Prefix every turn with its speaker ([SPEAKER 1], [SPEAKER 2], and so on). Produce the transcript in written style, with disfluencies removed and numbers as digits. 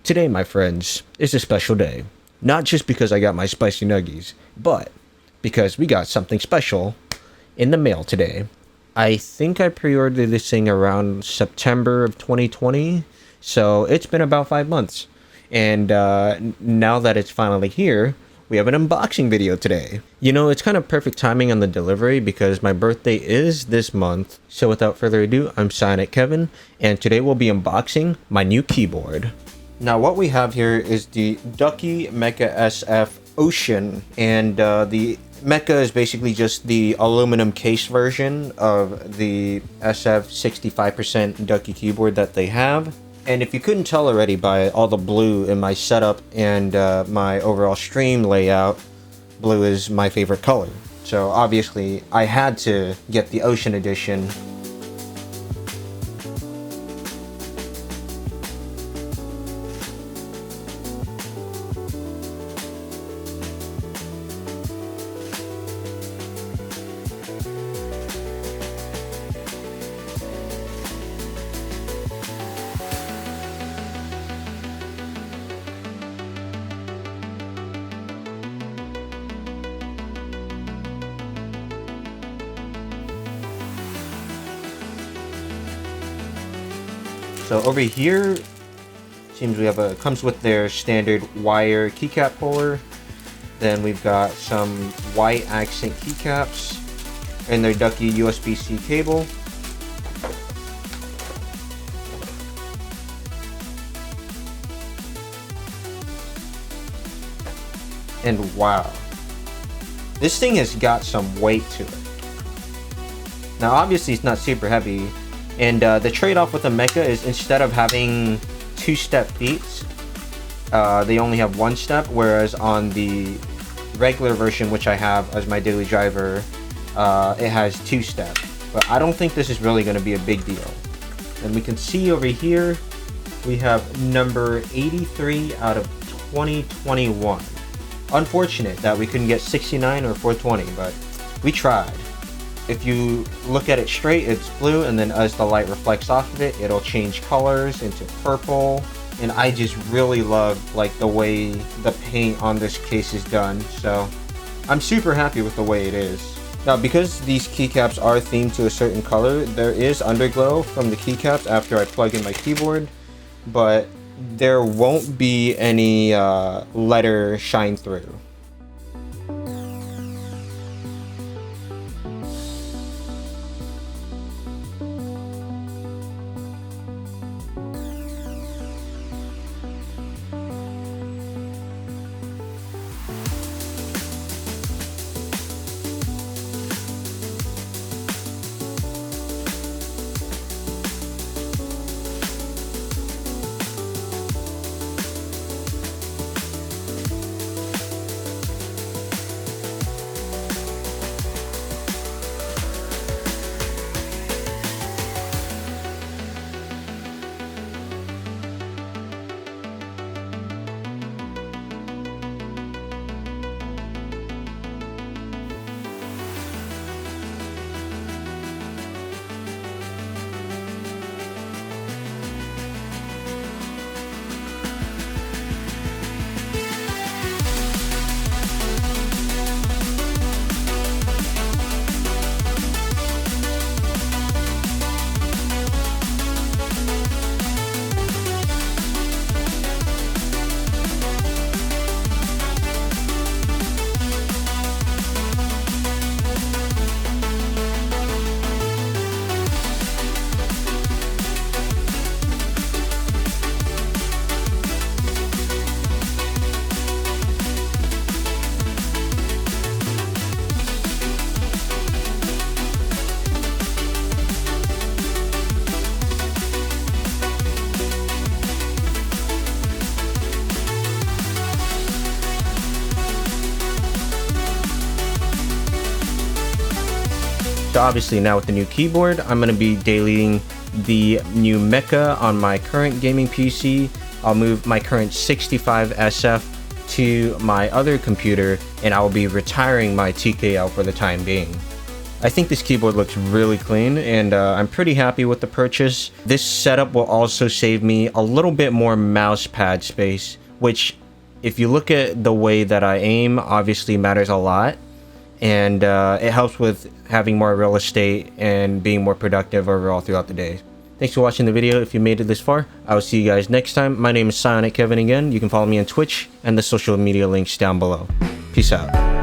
[SPEAKER 1] Today, my friends, is a special day. Not just because I got my spicy nuggies, but because we got something special in the mail today. I think I pre-ordered this thing around September of 2020, so it's been about 5 months. And now that it's finally here, we have an unboxing video today. You know, it's kind of perfect timing on the delivery because my birthday is this month. So without further ado, I'm PsionicKevin, and today we'll be unboxing my new keyboard. Now what we have here is the Ducky Mecha SF Ocean, and the Mecha is basically just the aluminum case version of the SF 65% Ducky keyboard that they have. And if you couldn't tell already by all the blue in my setup and my overall stream layout, blue is my favorite color. So obviously I had to get the Ocean Edition. So over here, seems we have comes with their standard wire keycap puller. Then we've got some white accent keycaps and their Ducky USB-C cable. And wow, this thing has got some weight to it. Now obviously it's not super heavy. And the trade-off with the Mecha is instead of having 2-step beats, they only have 1 step, whereas on the regular version, which I have as my daily driver, it has 2-step. But I don't think this is really going to be a big deal. And we can see over here, we have number 83 out of 2021. Unfortunate that we couldn't get 69 or 420, but we tried. If you look at it straight, it's blue, and then as the light reflects off of it, it'll change colors into purple. And I just really love like the way the paint on this case is done, so I'm super happy with the way it is. Now because these keycaps are themed to a certain color, there is underglow from the keycaps after I plug in my keyboard, but there won't be any letter shine through. So obviously now with the new keyboard, I'm going to be dailying the new Mecha on my current gaming PC. I'll move my current 65SF to my other computer, and I will be retiring my TKL for the time being. I think this keyboard looks really clean, and I'm pretty happy with the purchase. This setup will also save me a little bit more mouse pad space, which, if you look at the way that I aim, obviously matters a lot. And it helps with having more real estate and being more productive overall throughout the day. Thanks for watching the video. If you made it this far, I will see you guys next time. My name is PsionicKevin again. You can follow me on Twitch and the social media links down below. Peace out.